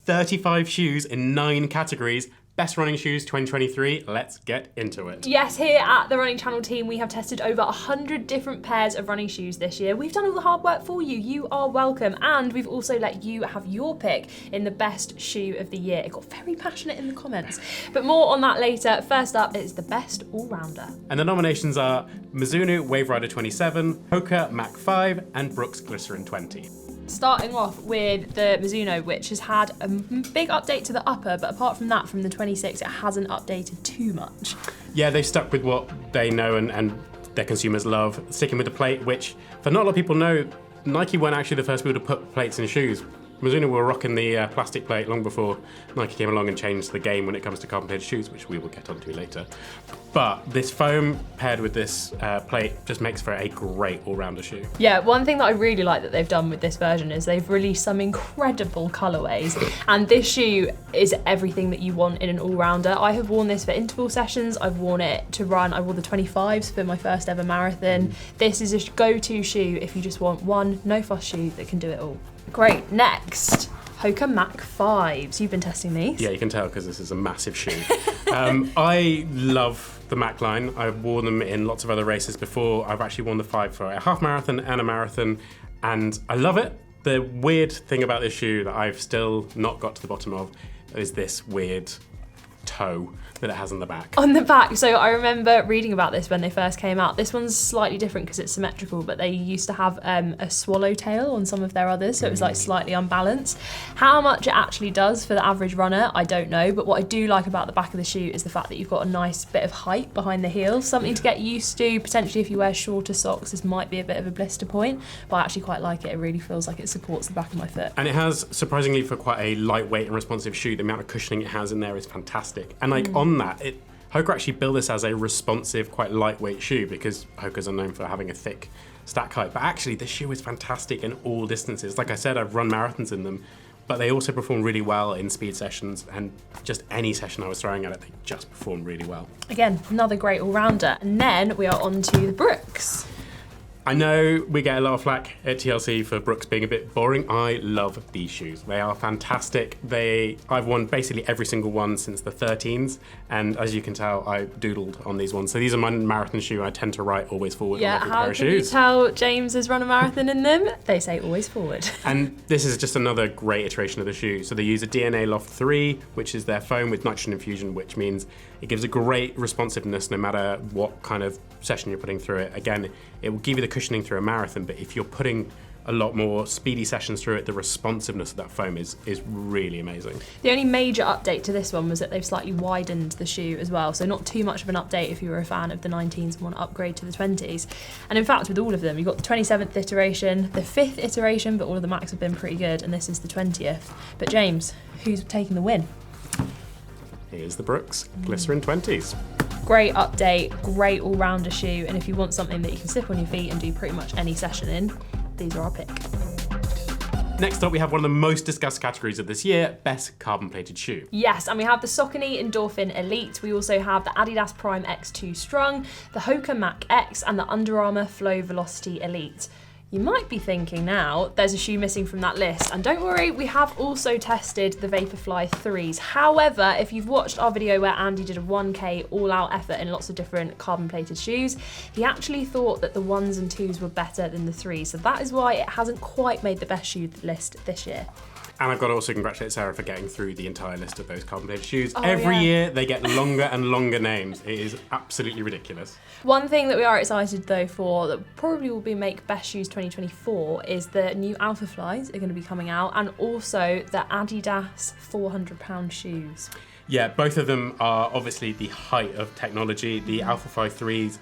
35 shoes in 9 categories. Best running shoes 2023, let's get into it. Yes, here at the Running Channel team, we have tested over 100 different pairs of running shoes this year. We've done all the hard work for you. You are welcome. And we've also let you have your pick in the best shoe of the year. It got very passionate in the comments. But more on that later. First up is the best all-rounder. And the nominations are Mizuno Wave Rider 27, Hoka Mach 5, and Brooks Glycerin 20. Starting off with the Mizuno, which has had a big update to the upper, but apart from that, from the 26, it hasn't updated too much. Yeah, they've stuck with what they know and their consumers love, sticking with the plate, which, for not a lot of people know, Nike weren't actually the first people to put plates in shoes. Mizuno were rocking the plastic plate long before Nike came along and changed the game when it comes to carbon-plated shoes, which we will get onto later. But this foam paired with this plate just makes for a great all-rounder shoe. Yeah, one thing that I really like that they've done with this version is they've released some incredible colourways, and this shoe is everything that you want in an all-rounder. I have worn this for interval sessions, I've worn it to run, I wore the 25s for my first ever marathon. This is a go-to shoe if you just want one no-fuss shoe that can do it all. Great, next, Hoka Mach 5s. You've been testing these. Yeah, you can tell because this is a massive shoe. I love the Mach line. I've worn them in lots of other races before. I've actually worn the 5 for a half marathon and a marathon, and I love it. The weird thing about this shoe that I've still not got to the bottom of is this weird toe that it has on the back. On the back, so I remember reading about this when they first came out. This one's slightly different because it's symmetrical, but they used to have a swallowtail on some of their others, so it was like slightly unbalanced. How much it actually does for the average runner, I don't know, but what I do like about the back of the shoe is the fact that you've got a nice bit of height behind the heel, something to get used to. Potentially if you wear shorter socks, this might be a bit of a blister point, but I actually quite like it. It really feels like it supports the back of my foot. And it has, surprisingly for quite a lightweight and responsive shoe, the amount of cushioning it has in there is fantastic. And like on that, Hoka actually built this as a responsive, quite lightweight shoe because Hokas are known for having a thick stack height. But actually, this shoe is fantastic in all distances. Like I said, I've run marathons in them, but they also perform really well in speed sessions, and just any session I was throwing at it, they just perform really well. Again, another great all-rounder. And then we are on to the Brooks. I know we get a lot of flack at TLC for Brooks being a bit boring. I love these shoes. They are fantastic. I've worn basically every single one since the 13s, and as you can tell, I doodled on these ones. So these are my marathon shoe. I tend to write always forward on every pair of shoes. Yeah, how can you tell James has run a marathon in them? They say always forward. And this is just another great iteration of the shoe. So they use a DNA Loft 3, which is their foam with nitrogen infusion, which means it gives a great responsiveness no matter what kind of session you're putting through it. Again, it will give you the cushioning through a marathon, but if you're putting a lot more speedy sessions through it, the responsiveness of that foam is really amazing. The only major update to this one was that they've slightly widened the shoe as well, so not too much of an update if you were a fan of the 19s and want to upgrade to the 20s. And in fact, with all of them, you've got the 27th iteration, the 5th iteration, but all of the Macs have been pretty good, and this is the 20th. But James, who's taking the win? Here's the Brooks Glycerin 20s. Great update, great all-rounder shoe, and if you want something that you can slip on your feet and do pretty much any session in, these are our pick. Next up, we have one of the most discussed categories of this year, best carbon-plated shoe. Yes, and we have the Saucony Endorphin Elite. We also have the Adidas Prime X2 Strung, the Hoka Mach X, and the Under Armour Flow Velocity Elite. You might be thinking now, there's a shoe missing from that list, and don't worry, we have also tested the Vaporfly 3s. However, if you've watched our video where Andy did a 1K all-out effort in lots of different carbon-plated shoes, he actually thought that the 1s and 2s were better than the 3s, so that is why it hasn't quite made the best shoe list this year. And I've got to also congratulate Sarah for getting through the entire list of those carbon-plated shoes. Every year, they get longer and longer names. It is absolutely ridiculous. One thing that we are excited though for, that probably will be make best shoes 2024, is the new Alpha Flies are going to be coming out, and also the Adidas £400 shoes. Yeah, both of them are obviously the height of technology. The Alpha Fly 3s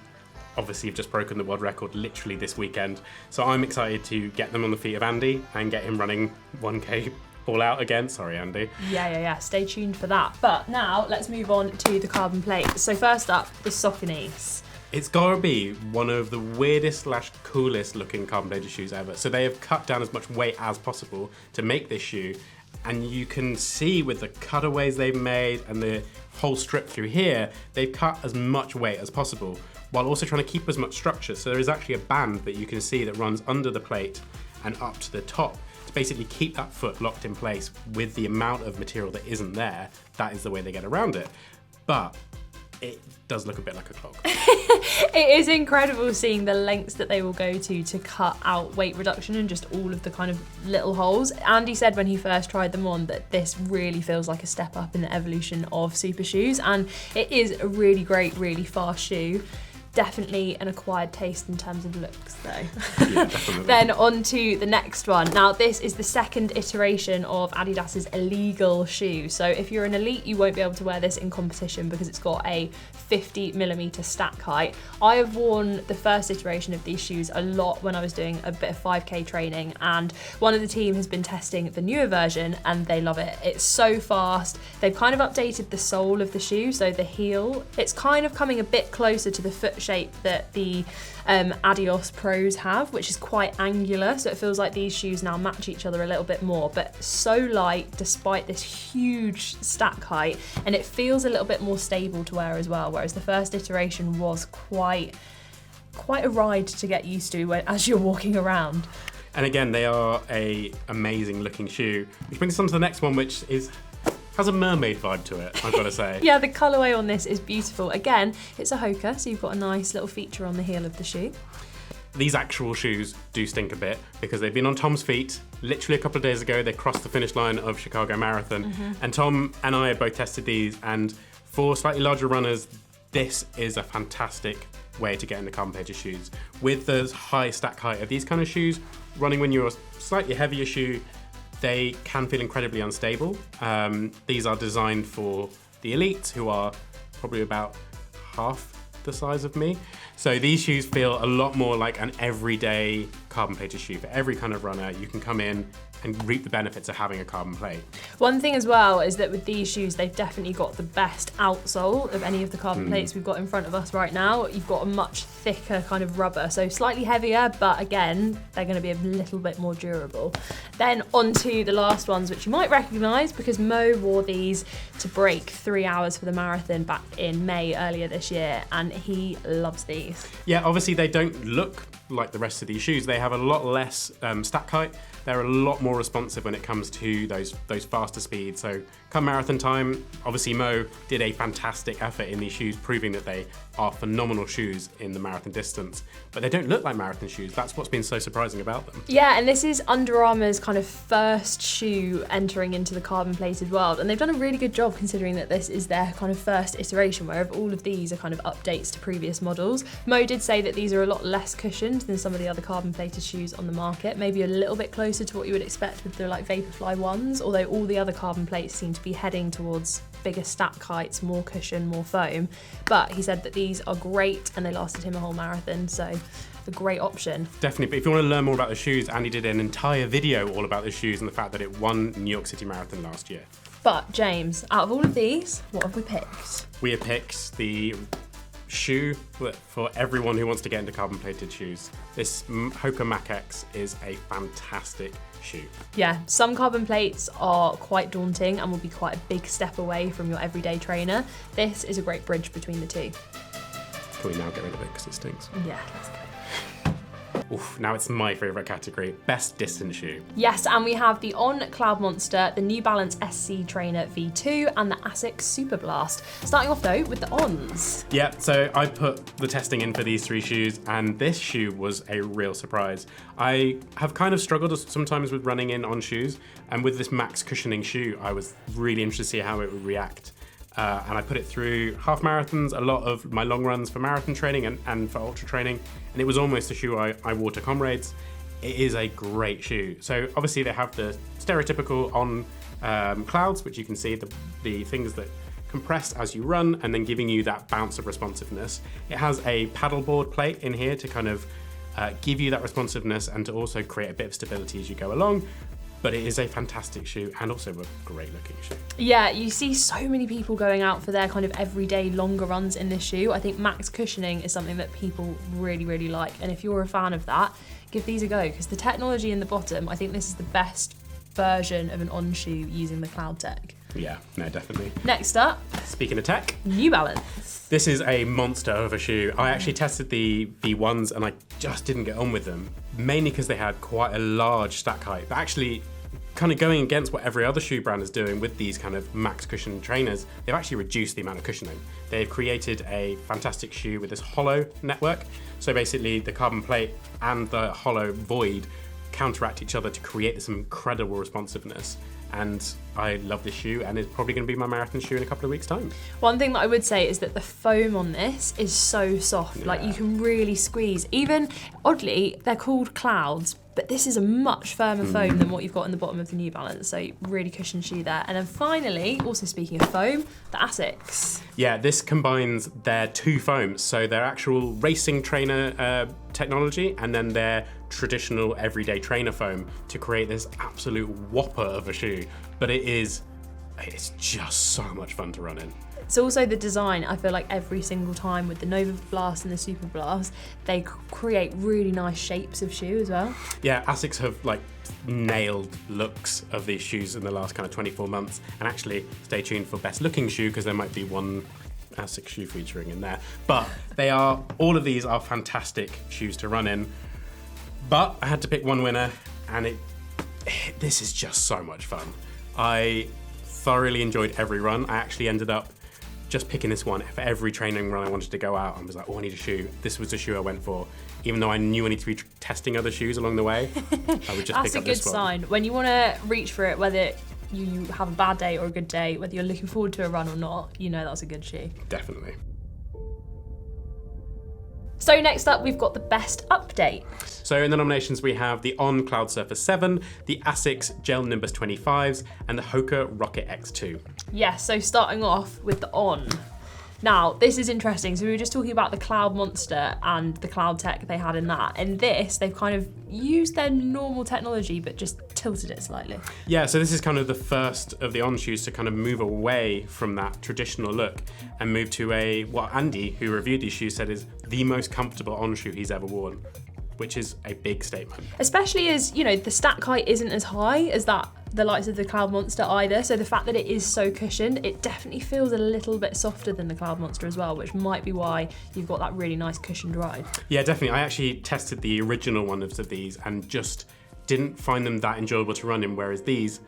obviously have just broken the world record literally this weekend. So I'm excited to get them on the feet of Andy and get him running 1K all out again. Sorry, Andy. Yeah. Stay tuned for that. But now let's move on to the carbon plate. So first up, the Sauconys. It's gotta be one of the weirdest / coolest looking carbon plated shoes ever. So they have cut down as much weight as possible to make this shoe. And you can see with the cutaways they've made and the whole strip through here, they've cut as much weight as possible while also trying to keep as much structure. So there is actually a band that you can see that runs under the plate and up to the top to basically keep that foot locked in place with the amount of material that isn't there. That is the way they get around it. But it does look a bit like a clog. It is incredible seeing the lengths that they will go to cut out weight reduction and just all of the kind of little holes. Andy said when he first tried them on that this really feels like a step up in the evolution of super shoes, and it is a really great, really fast shoe. Definitely an acquired taste in terms of looks though. Yeah, definitely. Then on to the next one. Now this is the second iteration of Adidas's illegal shoe. So if you're an elite, you won't be able to wear this in competition because it's got a 50mm stack height. I have worn the first iteration of these shoes a lot when I was doing a bit of 5K training, and one of the team has been testing the newer version and they love it. It's so fast. They've kind of updated the sole of the shoe, so the heel, it's kind of coming a bit closer to the foot shape that the Adidas Pros have, which is quite angular, so it feels like these shoes now match each other a little bit more, but so light despite this huge stack height, and it feels a little bit more stable to wear as well, whereas the first iteration was quite a ride to get used to as you're walking around. And again, they are a amazing looking shoe, which brings us on to the next one, which has a mermaid vibe to it, I've got to say. Yeah, the colourway on this is beautiful. Again, it's a Hoka, so you've got a nice little feature on the heel of the shoe. These actual shoes do stink a bit because they've been on Tom's feet. Literally a couple of days ago, they crossed the finish line of Chicago Marathon. And Tom and I both tested these, and for slightly larger runners, this is a fantastic way to get into carbon plated shoes. With the high stack height of these kind of shoes, running when you're a slightly heavier shoe, they can feel incredibly unstable. These are designed for the elites, who are probably about half the size of me. So these shoes feel a lot more like an everyday carbon plated shoe. For every kind of runner, you can come in and reap the benefits of having a carbon plate. One thing as well is that with these shoes, they've definitely got the best outsole of any of the carbon plates we've got in front of us right now. You've got a much thicker kind of rubber, so slightly heavier, but again, they're going to be a little bit more durable. Then on to the last ones, which you might recognise because Mo wore these to break 3 hours for the marathon back in May earlier this year, and he loves these. Yeah, obviously they don't look like the rest of these shoes. They have a lot less stack height. They're a lot more responsive when it comes to those faster speeds. So come marathon time, obviously Mo did a fantastic effort in these shoes, proving that they are phenomenal shoes in the marathon distance, but they don't look like marathon shoes. That's what's been so surprising about them. Yeah, and this is Under Armour's kind of first shoe entering into the carbon plated world, and they've done a really good job considering that this is their kind of first iteration, where all of these are kind of updates to previous models. Mo did say that these are a lot less cushioned than some of the other carbon plated shoes on the market, maybe a little bit closer to what you would expect with the like Vaporfly ones, although all the other carbon plates seem to be heading towards bigger stack heights, more cushion, more foam. But he said that these are great and they lasted him a whole marathon, so a great option. Definitely, but if you want to learn more about the shoes, Andy did an entire video all about the shoes and the fact that it won New York City Marathon last year. But James, out of all of these, what have we picked? We have picked the shoe for everyone who wants to get into carbon plated shoes. This Hoka Mach X is a fantastic shoe. Yeah, some carbon plates are quite daunting and will be quite a big step away from your everyday trainer. This is a great bridge between the two. Can we now get rid of it because it stinks? Yeah, let's go. Oof, now it's my favourite category, best distance shoe. Yes, and we have the On Cloud Monster, the New Balance SC Trainer V2 and the ASICS Super Blast. Starting off though with the Ons. Yeah, so I put the testing in for these three shoes and this shoe was a real surprise. I have kind of struggled sometimes with running in on shoes, and with this max cushioning shoe, I was really interested to see how it would react. And I put it through half marathons, a lot of my long runs for marathon training and for ultra training, and it was almost a shoe I wore to comrades. It is a great shoe. So obviously they have the stereotypical On clouds, which you can see, the things that compress as you run and then giving you that bounce of responsiveness. It has a paddleboard plate in here to kind of give you that responsiveness and to also create a bit of stability as you go along. But it is a fantastic shoe and also a great looking shoe. Yeah, you see so many people going out for their kind of everyday longer runs in this shoe. I think max cushioning is something that people really, really like. And if you're a fan of that, give these a go, because the technology in the bottom, I think this is the best version of an On shoe using the cloud tech. Yeah, no, definitely. Next up, Speaking of tech, New Balance. this is a monster of a shoe. I actually tested the V1s and I just didn't get on with them, mainly because they had quite a large stack height. But actually, kind of going against what every other shoe brand is doing with these kind of max cushion trainers, they've actually reduced the amount of cushioning. They've created a fantastic shoe with this hollow network. So basically the carbon plate and the hollow void counteract each other to create this incredible responsiveness. And I love this shoe, and it's probably going to be my marathon shoe in a couple of weeks' time. One thing that I would say is that the foam on this is so soft. Like, you can really squeeze. Even, oddly, they're called clouds, but this is a much firmer foam than what you've got in the bottom of the New Balance. So really cushioned shoe there. And then finally, also speaking of foam, the ASICS. Yeah, this combines their two foams. So their actual racing trainer technology and then their traditional everyday trainer foam to create this absolute whopper of a shoe. But it's just so much fun to run in. It's also the design. I feel like every single time with the Nova Blast and the Super Blast, they create really nice shapes of shoe as well. Yeah, ASICS have like nailed looks of these shoes in the last kind of 24 months. And actually, stay tuned for best looking shoe because there might be one ASICS shoe featuring in there. But all of these are fantastic shoes to run in. But I had to pick one winner, and this is just so much fun. I thoroughly enjoyed every run. I actually ended up just picking this one for every training run I wanted to go out. I was like, oh, I need a shoe. This was the shoe I went for. Even though I knew I needed to be testing other shoes along the way, I would just pick up this one. That's a good sign. When you want to reach for it, whether you have a bad day or a good day, whether you're looking forward to a run or not, you know that's a good shoe. Definitely. So next up, we've got the best update. So in the nominations, we have the On Cloud Surfer 7, the ASICS Gel Nimbus 25s, and the Hoka Rocket X2. Yes, so starting off with the On. Now, this is interesting. So we were just talking about the Cloud Monster and the Cloud tech they had in that. And this, they've kind of used their normal technology, but just tilted it slightly. Yeah, so this is kind of the first of the On shoes to kind of move away from that traditional look and move to what Andy, who reviewed these shoes, said is the most comfortable On shoe he's ever worn, which is a big statement. Especially as, the stack height isn't as high as the likes of the Cloud Monster either. So the fact that it is so cushioned, it definitely feels a little bit softer than the Cloud Monster as well, which might be why you've got that really nice cushioned ride. Yeah, definitely. I actually tested the original ones of these and just didn't find them that enjoyable to run in, whereas these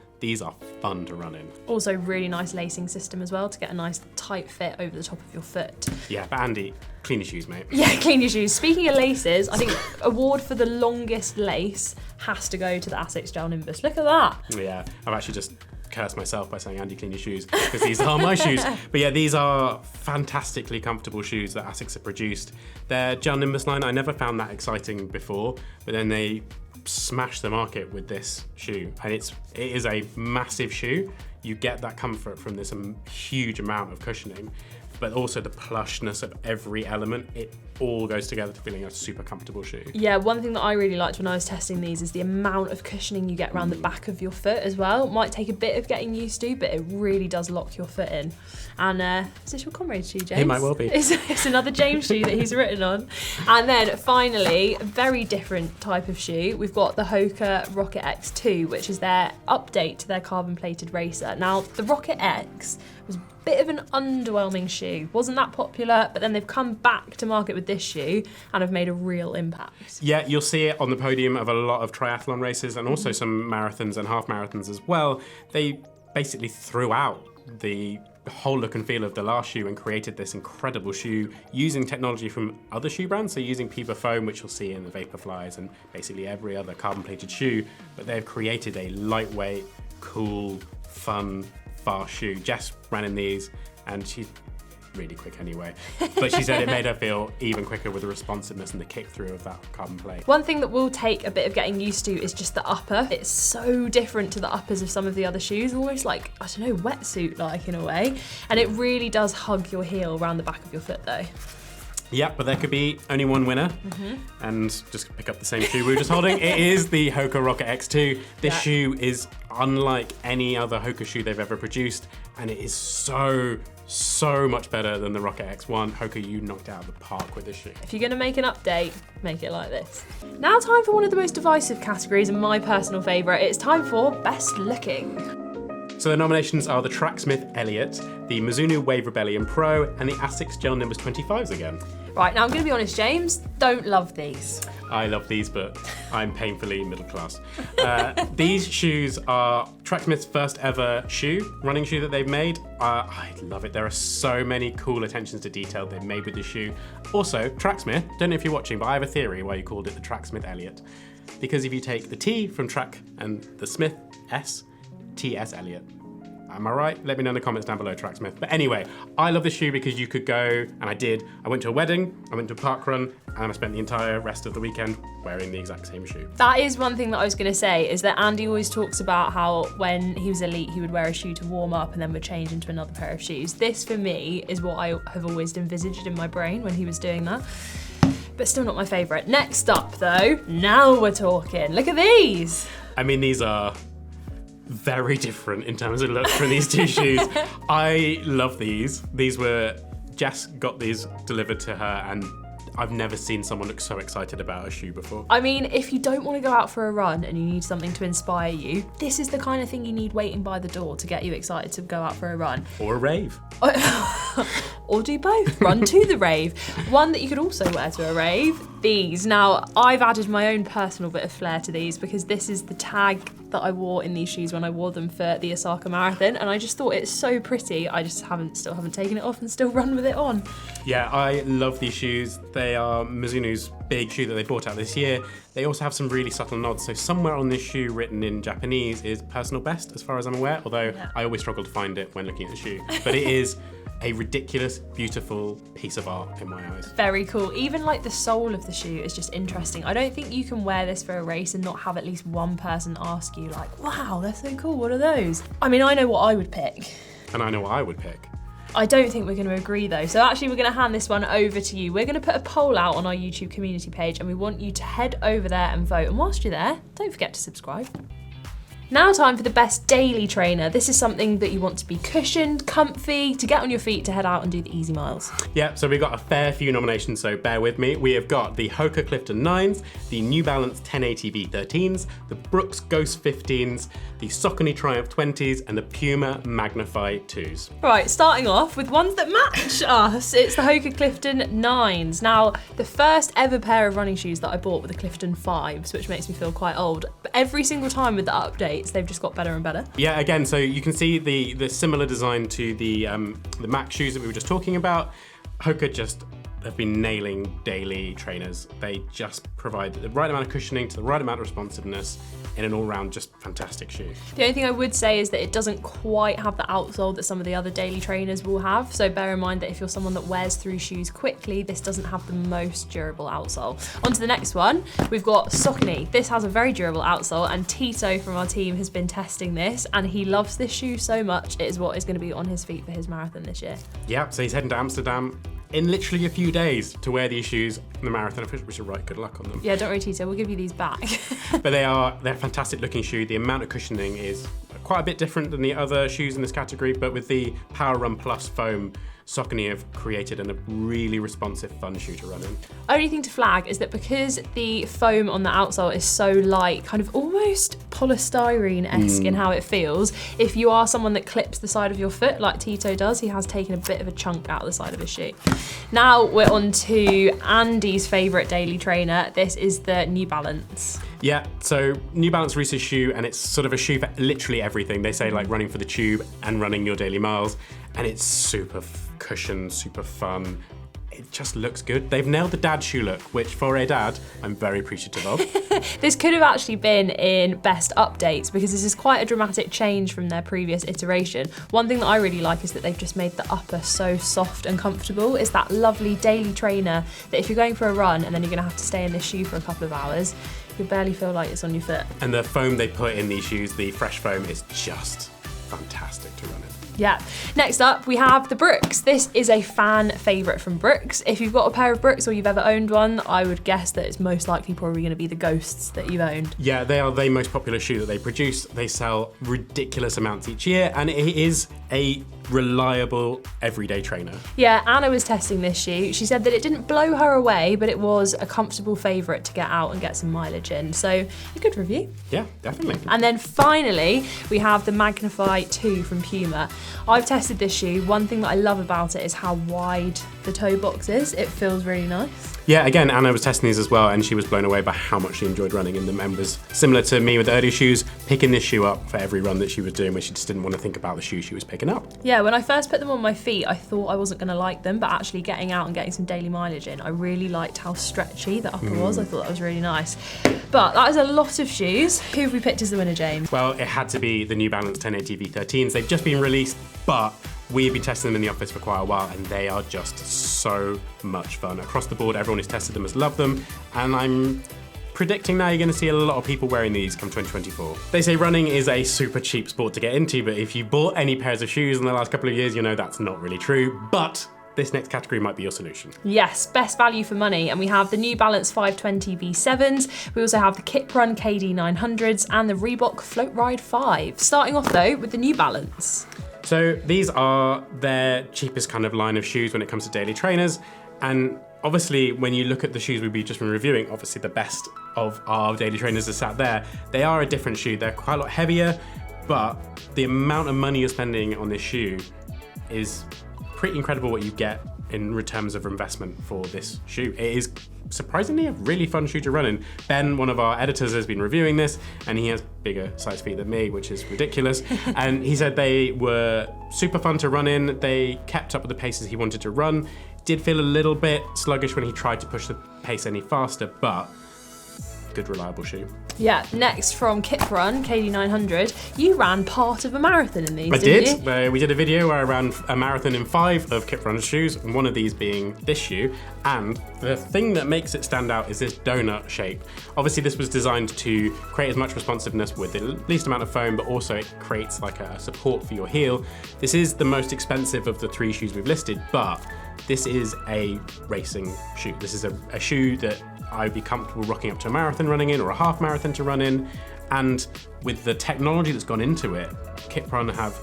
are fun to run in. Also really nice lacing system as well to get a nice tight fit over the top of your foot. Yeah, but Andy, clean your shoes, mate. Yeah, clean your shoes. Speaking of laces, I think award for the longest lace has to go to the ASICS Gel Nimbus. Look at that. Yeah, I've actually just cursed myself by saying, Andy, clean your shoes, because these are my shoes. But yeah, these are fantastically comfortable shoes that ASICS have produced. Their Gel Nimbus line, I never found that exciting before, but then they smashed the market with this shoe, and it is a massive shoe. You get that comfort from this huge amount of cushioning, but also the plushness of every element. It all goes together to feeling a super comfortable shoe. Yeah, one thing that I really liked when I was testing these is the amount of cushioning you get around the back of your foot as well. It might take a bit of getting used to, but it really does lock your foot in. And is this your comrade shoe, James? It might well be. It's another James shoe that he's written on. And then finally, a very different type of shoe. We've got the Hoka Rocket X2, which is their update to their carbon-plated racer. Now, the Rocket X was a bit of an underwhelming shoe. Wasn't that popular, but then they've come back to market with this shoe and have made a real impact. Yeah, you'll see it on the podium of a lot of triathlon races and also some marathons and half marathons as well. They basically threw out the whole look and feel of the last shoe and created this incredible shoe using technology from other shoe brands, so using Piba foam, which you'll see in the Vaporflies and basically every other carbon-plated shoe, but they've created a lightweight, cool, fun, fast shoe. Jess ran in these and she's really quick anyway, but she said it made her feel even quicker with the responsiveness and the kick through of that carbon plate. One thing that will take a bit of getting used to is just the upper. It's so different to the uppers of some of the other shoes, almost like, I don't know, wetsuit-like in a way, and it really does hug your heel around the back of your foot though. Yeah, but there could be only one winner, and just pick up the same shoe we were just holding. It is the Hoka Rocket X2. This shoe is unlike any other Hoka shoe they've ever produced, and it is so much better than the Rocket X1. Hoka, you knocked it out of the park with this shoe. If you're going to make an update, make it like this. Now time for one of the most divisive categories and my personal favourite. It's time for Best Looking. So the nominations are the Tracksmith Elliott, the Mizuno Wave Rebellion Pro, and the ASICS Gel Nimbus 25s again. Right, now I'm going to be honest, James, don't love these. I love these, but I'm painfully middle class. These shoes are Tracksmith's first ever running shoe that they've made. I love it. There are so many cool attentions to detail they've made with this shoe. Also, Tracksmith, don't know if you're watching, but I have a theory why you called it the Tracksmith Elliott. Because if you take the T from track and the Smith S, TS Elliott. Am I right? Let me know in the comments down below, Tracksmith. But anyway, I love this shoe because you could go, and I did. I went to a wedding, I went to a park run, and I spent the entire rest of the weekend wearing the exact same shoe. That is one thing that I was going to say, is that Andy always talks about how when he was elite, he would wear a shoe to warm up and then would change into another pair of shoes. This, for me, is what I have always envisaged in my brain when he was doing that. But still not my favourite. Next up, though, now we're talking. Look at these. I mean, these are very different in terms of look for these two shoes. I love these. Jess got these delivered to her, and I've never seen someone look so excited about a shoe before. I mean, if you don't want to go out for a run and you need something to inspire you, this is the kind of thing you need waiting by the door to get you excited to go out for a run. Or a rave. Or do both. Run to the rave. One that you could also wear to a rave, these. Now, I've added my own personal bit of flair to these because this is the tag that I wore in these shoes when I wore them for the Osaka Marathon, and I just thought it's so pretty. I just still haven't taken it off and still run with it on. Yeah, I love these shoes. They are Mizuno's big shoe that they brought out this year. They also have some really subtle nods. So somewhere on this shoe written in Japanese is personal best, as far as I'm aware, although I always struggle to find it when looking at the shoe. But it is a ridiculous, beautiful piece of art in my eyes. Very cool. Even like the sole of the shoe is just interesting. I don't think you can wear this for a race and not have at least one person ask you like, wow, they're so cool, what are those? I mean, I know what I would pick. And I know what I would pick. I don't think we're going to agree though. So actually we're going to hand this one over to you. We're going to put a poll out on our YouTube community page and we want you to head over there and vote. And whilst you're there, don't forget to subscribe. Now time for the best daily trainer. This is something that you want to be cushioned, comfy, to get on your feet to head out and do the easy miles. Yeah, so we've got a fair few nominations, so bear with me. We have got the Hoka Clifton 9s, the New Balance 1080 V13s, the Brooks Ghost 15s, the Saucony Triumph 20s, and the Puma Magnify 2s. Right, starting off with ones that match us. It's the Hoka Clifton 9s. Now, the first ever pair of running shoes that I bought were the Clifton 5s, which makes me feel quite old. But every single time with the updates, they've just got better and better. Yeah, again, so you can see the similar design to the Mac shoes that we were just talking about. Hoka just have been nailing daily trainers. They just provide the right amount of cushioning to the right amount of responsiveness in an all-round just fantastic shoe. The only thing I would say is that it doesn't quite have the outsole that some of the other daily trainers will have. So bear in mind that if you're someone that wears through shoes quickly, this doesn't have the most durable outsole. On to the next one, we've got Saucony. This has a very durable outsole, and Tito from our team has been testing this and he loves this shoe so much. It is what is going to be on his feet for his marathon this year. Yeah, so he's heading to Amsterdam in literally a few days to wear these shoes in the marathon, which are right good luck on them. Yeah, don't worry, Tito, we'll give you these back. But they're a fantastic looking shoe. The amount of cushioning is quite a bit different than the other shoes in this category, but with the Power Run Plus foam, Saucony have created a really responsive, fun shoe to run in. Only thing to flag is that because the foam on the outsole is so light, kind of almost polystyrene-esque in how it feels, if you are someone that clips the side of your foot like Tito does, he has taken a bit of a chunk out of the side of his shoe. Now we're on to Andy's favourite daily trainer. This is the New Balance. Yeah, so New Balance released a shoe, and it's sort of a shoe for literally everything. They say like running for the tube and running your daily miles, and it's super cushioned, super fun. It just looks good. They've nailed the dad shoe look, which for a dad, I'm very appreciative of. This could have actually been in best updates because this is quite a dramatic change from their previous iteration. One thing that I really like is that they've just made the upper so soft and comfortable. It's that lovely daily trainer that if you're going for a run and then you're gonna have to stay in this shoe for a couple of hours, you'll barely feel like it's on your foot. And the foam they put in these shoes, the fresh foam, is just fantastic to run in. Yeah. Next up, we have the Brooks. This is a fan favourite from Brooks. If you've got a pair of Brooks or you've ever owned one, I would guess that it's most likely probably going to be the Ghosts that you've owned. Yeah, they are the most popular shoe that they produce. They sell ridiculous amounts each year, and it is a reliable everyday trainer. Yeah, Anna was testing this shoe. She said that it didn't blow her away, but it was a comfortable favourite to get out and get some mileage in. So a good review. Yeah, definitely. And then finally, we have the Magnify 2 from Puma. I've tested this shoe. One thing that I love about it is how wide the toe box is. It feels really nice. Yeah, again, Anna was testing these as well, and she was blown away by how much she enjoyed running in them, and was similar to me with the earlier shoes, picking this shoe up for every run that she was doing, where she just didn't want to think about the shoe she was picking up. Yeah, when I first put them on my feet, I thought I wasn't going to like them, but actually getting out and getting some daily mileage in, I really liked how stretchy the upper was. I thought that was really nice. But that is a lot of shoes. Who have we picked as the winner, James? Well, it had to be the New Balance 1080 V13s. They've just been released, but we've been testing them in the office for quite a while, and they are just so much fun. Across the board, everyone who's tested them has loved them, and I'm predicting now you're going to see a lot of people wearing these come 2024. They say running is a super cheap sport to get into, but if you bought any pairs of shoes in the last couple of years, you know that's not really true. But this next category might be your solution. Yes, best value for money. And we have the New Balance 520 V7s. We also have the Kip Run KD 900s and the Reebok Float Ride 5. Starting off though with the New Balance. So these are their cheapest kind of line of shoes when it comes to daily trainers. And obviously, when you look at the shoes we've just been reviewing, obviously the best of our daily trainers are sat there. They are a different shoe. They're quite a lot heavier, but the amount of money you're spending on this shoe is pretty incredible what you get in terms of investment for this shoe. It is surprisingly a really fun shoe to run in. Ben, one of our editors, has been reviewing this, and he has bigger size feet than me, which is ridiculous. And he said they were super fun to run in. They kept up with the paces he wanted to run. Did feel a little bit sluggish when he tried to push the pace any faster, but good reliable shoe. Yeah, next from Kip Run KD 900, you ran part of a marathon in these, I didn't did. you? We did a video where I ran a marathon in 5 of Kip Run's shoes, and one of these being this shoe. And the thing that makes it stand out is this donut shape. Obviously, this was designed to create as much responsiveness with the least amount of foam, but also it creates like a support for your heel. This is the most expensive of the 3 shoes we've listed, but this is a racing shoe. This is a shoe that I'd be comfortable rocking up to a marathon running in, or a half marathon to run in. And with the technology that's gone into it, Kip Run have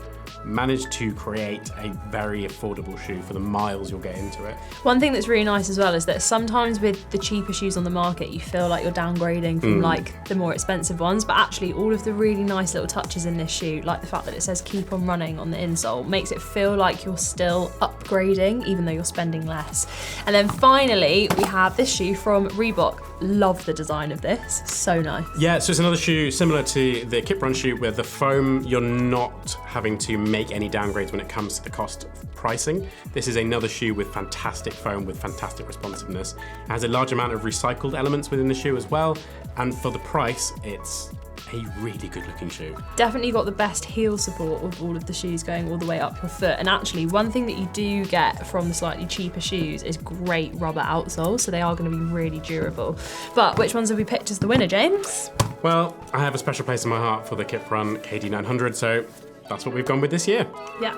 managed to create a very affordable shoe for the miles you'll get into it. One thing that's really nice as well is that sometimes with the cheaper shoes on the market, you feel like you're downgrading from like the more expensive ones, but actually all of the really nice little touches in this shoe, like the fact that it says keep on running on the insole, makes it feel like you're still upgrading even though you're spending less. And then finally, we have this shoe from Reebok. Love the design of this, so nice. Yeah, so it's another shoe similar to the Kip Run shoe, where the foam, you're not having to make any downgrades when it comes to the cost of pricing. This is another shoe with fantastic foam, with fantastic responsiveness. It has a large amount of recycled elements within the shoe as well, and for the price, it's a really good looking shoe. Definitely got the best heel support of all of the shoes going all the way up your foot. And actually, one thing that you do get from the slightly cheaper shoes is great rubber outsoles, so they are going to be really durable. But which ones have we picked as the winner, James? Well, I have a special place in my heart for the Kip Run KD 900, so that's what we've gone with this year. Yeah.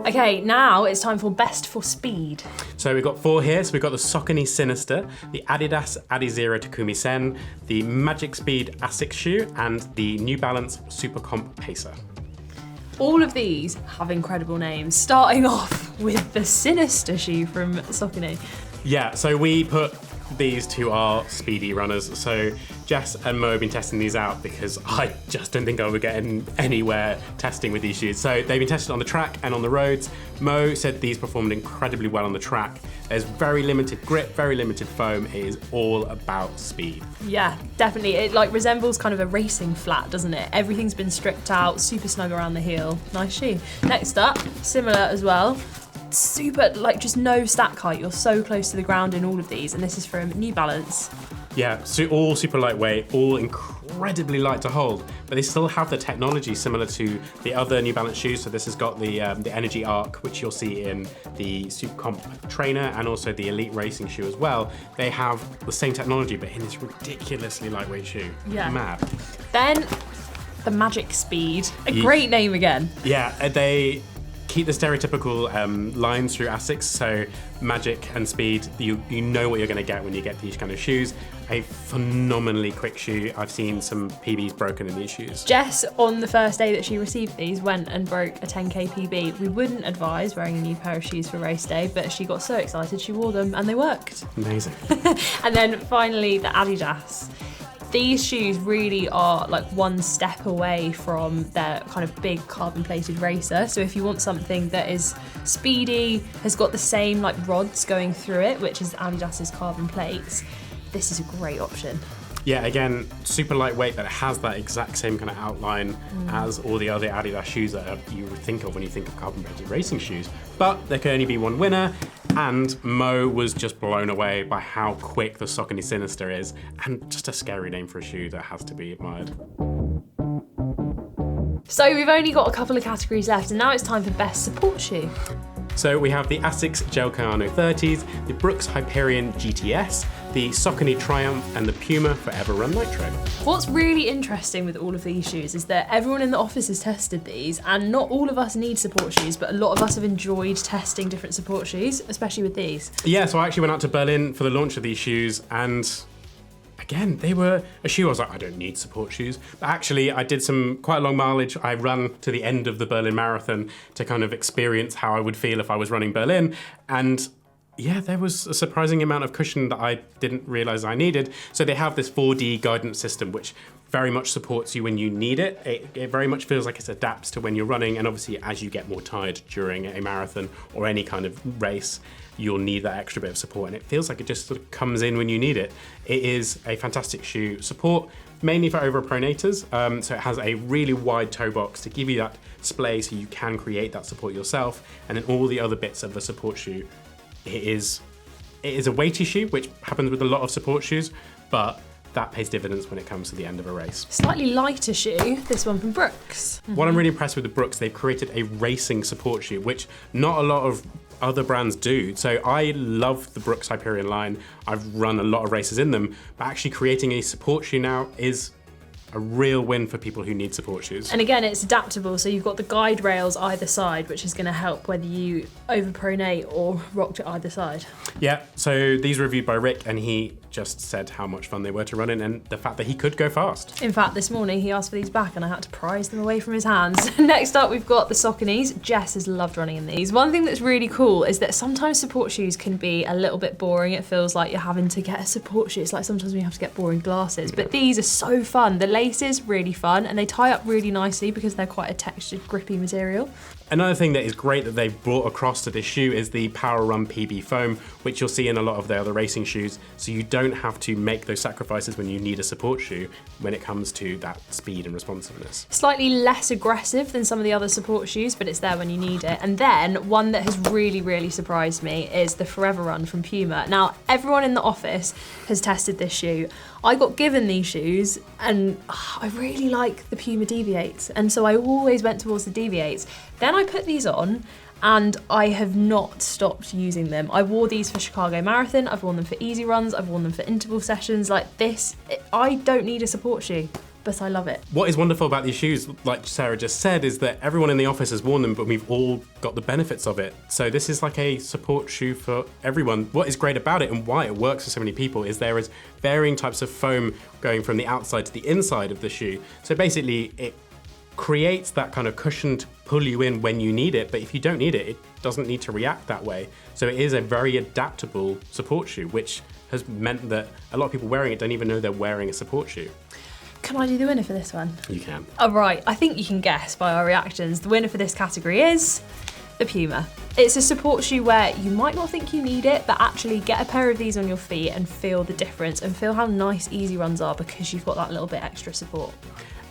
Okay, now it's time for best for speed. So we've got 4 here. So we've got the Saucony Sinister, the Adidas Adizero Takumi Sen, the Magic Speed ASICS shoe, and the New Balance Super Comp Pacer. All of these have incredible names, starting off with the Sinister shoe from Saucony. Yeah, so we put these to our speedy runners. So Jess and Mo have been testing these out because I just don't think I would get anywhere testing with these shoes. So they've been tested on the track and on the roads. Mo said these performed incredibly well on the track. There's very limited grip, very limited foam. It is all about speed. Yeah, definitely. It like resembles kind of a racing flat, doesn't it? Everything's been stripped out, super snug around the heel. Nice shoe. Next up, similar as well. Super, like just no stack height. You're so close to the ground in all of these, and this is from New Balance. Yeah, so all super lightweight, all incredibly light to hold, but they still have the technology similar to the other New Balance shoes. So this has got the Energy Arc, which you'll see in the Super Comp trainer and also the Elite Racing shoe as well. They have the same technology, but in this ridiculously lightweight shoe. Yeah. Mad. Then the Magic Speed, a great name again. Yeah, they keep the stereotypical lines through ASICS, so magic and speed. You know what you're going to get when you get these kind of shoes. A phenomenally quick shoe. I've seen some PBs broken in these shoes. Jess, on the first day that she received these, went and broke a 10k PB. We wouldn't advise wearing a new pair of shoes for race day, but she got so excited she wore them and they worked. Amazing. And then finally, the Adidas. These shoes really are like one step away from their kind of big carbon plated racer. So if you want something that is speedy, has got the same like rods going through it, which is Adidas's carbon plates, this is a great option. Yeah, again, super lightweight, but it has that exact same kind of outline as all the other Adidas shoes that you would think of when you think of carbon-plated racing shoes. But there can only be one winner, and Mo was just blown away by how quick the Saucony Sinister is, and just a scary name for a shoe that has to be admired. So we've only got a couple of categories left, and now it's time for best support shoe. So we have the ASICS Gel Kayano 30s, the Brooks Hyperion GTS, the Saucony Triumph, and the Puma Forever Run Nitro. What's really interesting with all of these shoes is that everyone in the office has tested these, and not all of us need support shoes, but a lot of us have enjoyed testing different support shoes, especially with these. Yeah, so I actually went out to Berlin for the launch of these shoes, and again, they were a shoe I was like, I don't need support shoes. But actually, I did some quite a long mileage. I ran to the end of the Berlin Marathon to kind of experience how I would feel if I was running Berlin. And yeah, there was a surprising amount of cushion that I didn't realize I needed. So they have this 4D guidance system, which very much supports you when you need it. It very much feels like it adapts to when you're running. And obviously, as you get more tired during a marathon or any kind of race, you'll need that extra bit of support, and it feels like it just sort of comes in when you need it. It is a fantastic shoe. Support mainly for overpronators, so it has a really wide toe box to give you that splay so you can create that support yourself, and then all the other bits of the support shoe. It is a weighty shoe, which happens with a lot of support shoes, but that pays dividends when it comes to the end of a race. Slightly lighter shoe, this one from Brooks. What I'm really impressed with the Brooks, they've created a racing support shoe, which not a lot of other brands do. So I love the Brooks Hyperion line. I've run a lot of races in them, but actually creating a support shoe now is a real win for people who need support shoes. And again, it's adaptable, so you've got the guide rails either side, which is going to help whether you overpronate or rock to either side. Yeah, so these were reviewed by Rick, and he just said how much fun they were to run in and the fact that he could go fast. In fact, this morning he asked for these back and I had to prise them away from his hands. Next up, we've got the Sauconys. Jess has loved running in these. One thing that's really cool is that sometimes support shoes can be a little bit boring. It feels like you're having to get a support shoe. It's like sometimes when you have to get boring glasses, but these are so fun. The laces, really fun, and they tie up really nicely because they're quite a textured, grippy material. Another thing that is great that they've brought across to this shoe is the Power Run PB foam, which you'll see in a lot of the other racing shoes, so you don't have to make those sacrifices when you need a support shoe when it comes to that speed and responsiveness. Slightly less aggressive than some of the other support shoes, but it's there when you need it. And then one that has really, really surprised me is the Forever Run from Puma. Now, everyone in the office has tested this shoe. I got given these shoes and I really like the Puma Deviates, and so I always went towards the Deviates. Then I put these on and I have not stopped using them. I wore these for Chicago Marathon, I've worn them for easy runs, I've worn them for interval sessions. Like this, I don't need a support shoe, but I love it. What is wonderful about these shoes, like Sarah just said, is that everyone in the office has worn them, but we've all got the benefits of it. So this is like a support shoe for everyone. What is great about it and why it works for so many people is there is varying types of foam going from the outside to the inside of the shoe. So basically it creates that kind of cushion to pull you in when you need it, but if you don't need it, it doesn't need to react that way. So it is a very adaptable support shoe, which has meant that a lot of people wearing it don't even know they're wearing a support shoe. Can I do the winner for this one? You can. All right, I think you can guess by our reactions. The winner for this category is the Puma. It's a support shoe where you might not think you need it, but actually get a pair of these on your feet and feel the difference and feel how nice easy runs are because you've got that little bit extra support.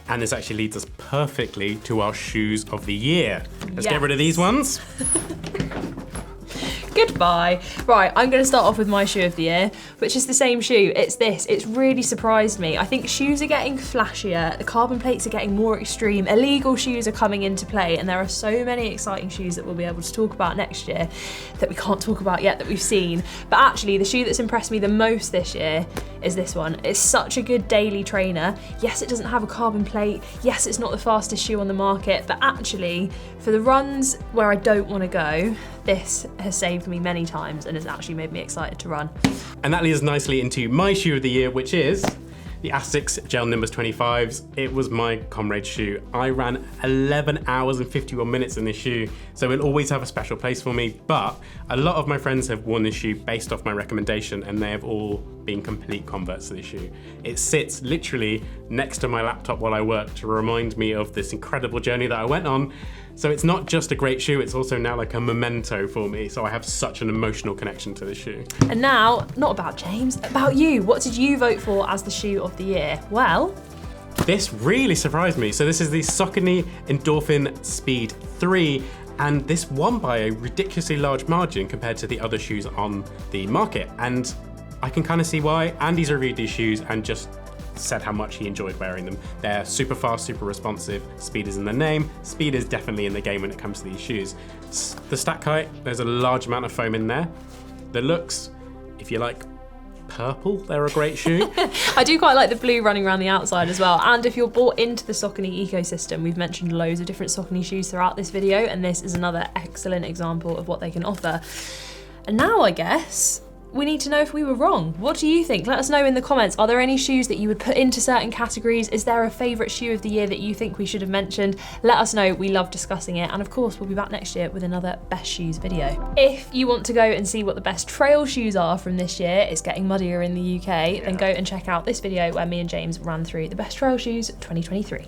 And this actually leads us perfectly to our shoes of the year. Let's Yes. get rid of these ones. Goodbye. Right, I'm going to start off with my shoe of the year, which is the same shoe. It's this. It's really surprised me. I think shoes are getting flashier, the carbon plates are getting more extreme, illegal shoes are coming into play, and there are so many exciting shoes that we'll be able to talk about next year that we can't talk about yet that we've seen. But actually, the shoe that's impressed me the most this year is this one. It's such a good daily trainer. Yes, it doesn't have a carbon plate. Yes, it's not the fastest shoe on the market, but actually, for the runs where I don't want to go, this has saved me many times and has actually made me excited to run. And that leads nicely into my shoe of the year, which is the ASICS Gel Nimbus 25s. It was my comrade shoe. I ran 11 hours and 51 minutes in this shoe, so it'll always have a special place for me. But a lot of my friends have worn this shoe based off my recommendation, and they have all been complete converts to this shoe. It sits literally next to my laptop while I work to remind me of this incredible journey that I went on. So it's not just a great shoe, it's also now like a memento for me. So I have such an emotional connection to this shoe. And now, not about James, about you. What did you vote for as the shoe of the year? Well, this really surprised me. So this is the Saucony Endorphin Speed 3, and this won by a ridiculously large margin compared to the other shoes on the market. And I can kind of see why. Andy's reviewed these shoes and just said how much he enjoyed wearing them. They're super fast, super responsive. Speed is in the name. Speed is definitely in the game when it comes to these shoes. The stack height, there's a large amount of foam in there. The looks, if you like purple, they're a great shoe. I do quite like the blue running around the outside as well. And if you're bought into the Saucony ecosystem, we've mentioned loads of different Saucony shoes throughout this video, and this is another excellent example of what they can offer. And now I guess we need to know if we were wrong. What do you think? Let us know in the comments. Are there any shoes that you would put into certain categories? Is there a favourite shoe of the year that you think we should have mentioned? Let us know. We love discussing it. And of course, we'll be back next year with another best shoes video. If you want to go and see what the best trail shoes are from this year, it's getting muddier in the UK, then go and check out this video where me and James ran through the best trail shoes 2023.